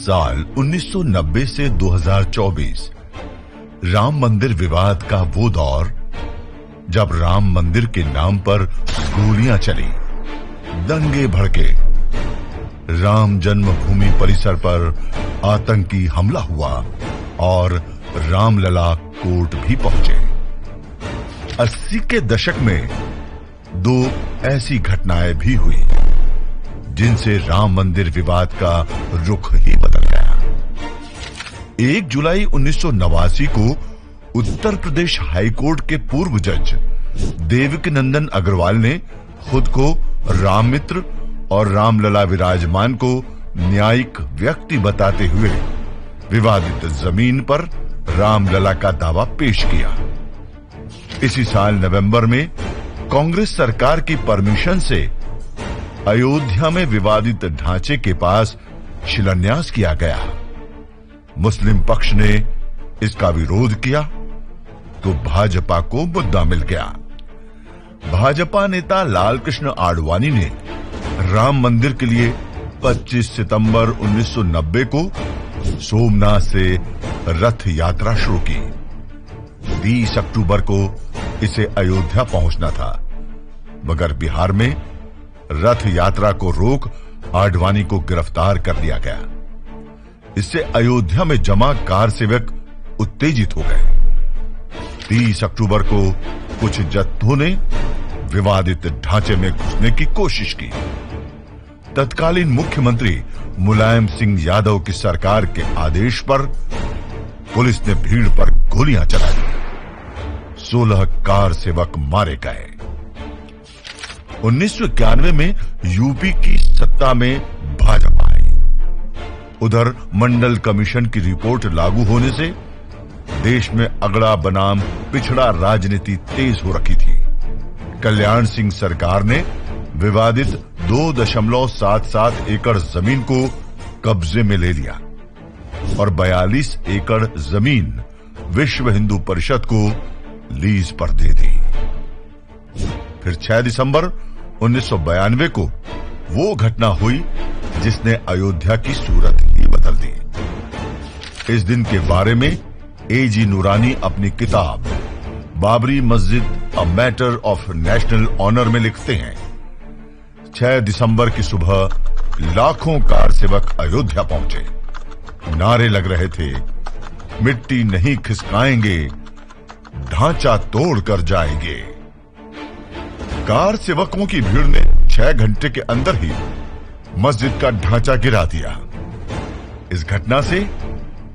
साल 1990 से 2024 राम मंदिर विवाद का वो दौर जब राम मंदिर के नाम पर गोलियां चली, दंगे भड़के, राम जन्मभूमि परिसर पर आतंकी हमला हुआ और रामलला कोर्ट भी पहुंचे। 80 के दशक में दो ऐसी घटनाएं भी हुई जिनसे राम मंदिर विवाद का रुख ही बदल गया। 1 जुलाई 1989 को उत्तर प्रदेश हाईकोर्ट के पूर्व जज देवकीनंदन अग्रवाल ने खुद को राम मित्र और रामलला विराजमान को न्यायिक व्यक्ति बताते हुए विवादित जमीन पर रामलला का दावा पेश किया। इसी साल नवंबर में कांग्रेस सरकार की परमिशन से अयोध्या में विवादित ढांचे के पास शिलान्यास किया गया। मुस्लिम पक्ष ने इसका विरोध किया तो भाजपा को मुद्दा मिल गया। भाजपा नेता लालकृष्ण आडवाणी ने राम मंदिर के लिए 25 सितंबर 1990 को सोमनाथ से रथ यात्रा शुरू की। 20 अक्टूबर को इसे अयोध्या पहुंचना था, मगर बिहार में रथ यात्रा को रोक आडवाणी को गिरफ्तार कर लिया गया। इससे अयोध्या में जमा कार सेवक उत्तेजित हो गए। 30 अक्टूबर को कुछ जत्थों ने विवादित ढांचे में घुसने की कोशिश की। तत्कालीन मुख्यमंत्री मुलायम सिंह यादव की सरकार के आदेश पर पुलिस ने भीड़ पर गोलियां चलाई। 16 कार सेवक मारे गए। 1991 में यूपी की सत्ता में भाजपा आई। उधर मंडल कमीशन की रिपोर्ट लागू होने से देश में अगड़ा बनाम पिछड़ा राजनीति तेज हो रखी थी। कल्याण सिंह सरकार ने विवादित 2.77 एकड़ जमीन को कब्जे में ले लिया और 42 एकड़ जमीन विश्व हिंदू परिषद को लीज पर दे दी। फिर 6 दिसंबर 1992 को वो घटना हुई जिसने अयोध्या की सूरत ही बदल दी। इस दिन के बारे में एजी नूरानी अपनी किताब Babri Masjid a matter of national honour में लिखते हैं, 6 दिसंबर की सुबह लाखों कार सेवक अयोध्या पहुंचे। नारे लग रहे थे, मिट्टी नहीं खिसकाएंगे, ढांचा तोड़ कर जाएंगे। कार सेवकों की भीड़ ने 6 घंटे के अंदर ही मस्जिद का ढांचा गिरा दिया। इस घटना से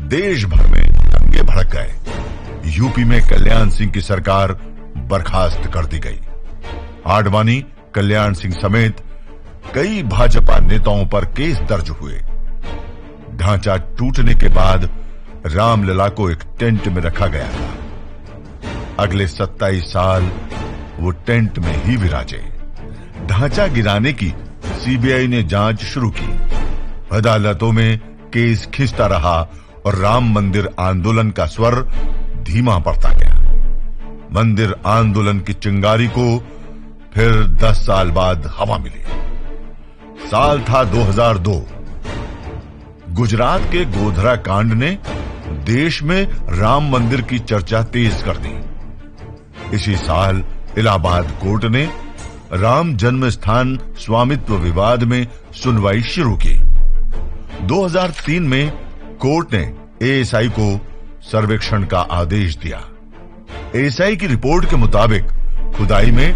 देश भर में दंगे भड़क गए। यूपी में कल्याण सिंह की सरकार बर्खास्त कर दी गई। आडवाणी, कल्याण सिंह समेत कई भाजपा नेताओं पर केस दर्ज हुए। ढांचा टूटने के बाद रामलला को एक टेंट में रखा गया था। अगले 27 साल वो टेंट में ही विराजे। ढांचा गिराने की सीबीआई ने जांच शुरू की। अदालतों में केस खिंचता रहा और राम मंदिर आंदोलन का स्वर धीमा पड़ता गया। मंदिर आंदोलन की चिंगारी को फिर 10 साल बाद हवा मिली। साल था 2002। गुजरात के गोधरा कांड ने देश में राम मंदिर की चर्चा तेज कर दी। इसी साल इलाहाबाद कोर्ट ने राम जन्म स्थान स्वामित्व विवाद में सुनवाई शुरू की। 2003 में कोर्ट ने एएसआई को सर्वेक्षण का आदेश दिया। एएसआई की रिपोर्ट के मुताबिक खुदाई में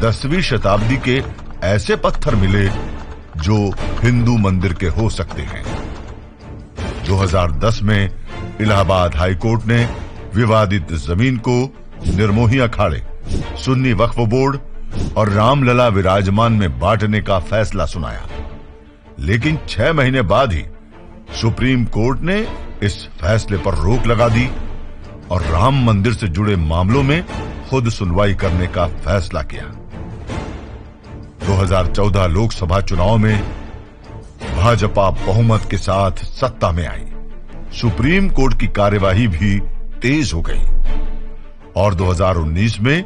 10वीं शताब्दी के ऐसे पत्थर मिले जो हिंदू मंदिर के हो सकते हैं। 2010 में इलाहाबाद हाईकोर्ट ने विवादित जमीन को निर्मोही अखाड़े, सुन्नी वक्फ बोर्ड और रामलला विराजमान में बांटने का फैसला सुनाया। लेकिन 6 महीने बाद ही सुप्रीम कोर्ट ने इस फैसले पर रोक लगा दी और राम मंदिर से जुड़े मामलों में खुद सुनवाई करने का फैसला किया। 2014 लोकसभा चुनाव में भाजपा बहुमत के साथ सत्ता में आई। सुप्रीम कोर्ट की कार्यवाही भी तेज हो गई और 2019 में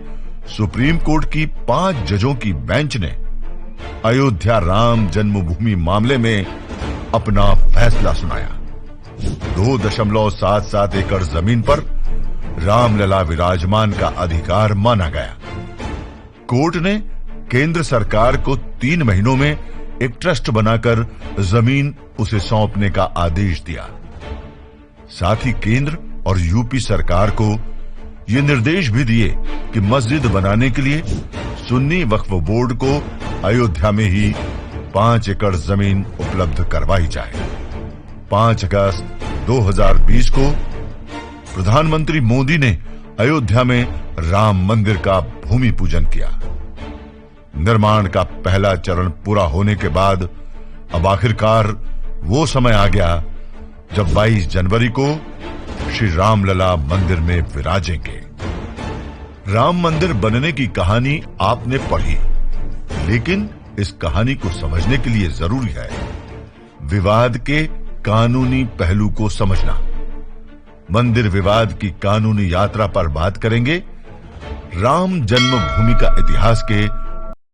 सुप्रीम कोर्ट की 5 जजों की बेंच ने अयोध्या राम जन्मभूमि मामले में अपना फैसला सुनाया। 2.77 एकड़ जमीन पर रामलला विराजमान का अधिकार माना गया। कोर्ट ने केंद्र सरकार को 3 महीनों में एक ट्रस्ट बनाकर जमीन उसे सौंपने का आदेश दिया। साथ ही केंद्र और यूपी सरकार को ये निर्देश भी दिए कि मस्जिद बनाने के लिए सुन्नी वक्फ बोर्ड को अयोध्या में ही 5 एकड़ जमीन उपलब्ध करवाई जाए। 5 अगस्त 2020 को प्रधानमंत्री मोदी ने अयोध्या में राम मंदिर का भूमि पूजन किया। निर्माण का पहला चरण पूरा होने के बाद अब आखिरकार वो समय आ गया जब 22 जनवरी को श्री रामलला मंदिर में विराजेंगे। राम मंदिर बनने की कहानी आपने पढ़ी, लेकिन इस कहानी को समझने के लिए जरूरी है विवाद के कानूनी पहलू को समझना। मंदिर विवाद की कानूनी यात्रा पर बात करेंगे राम जन्मभूमि का इतिहास के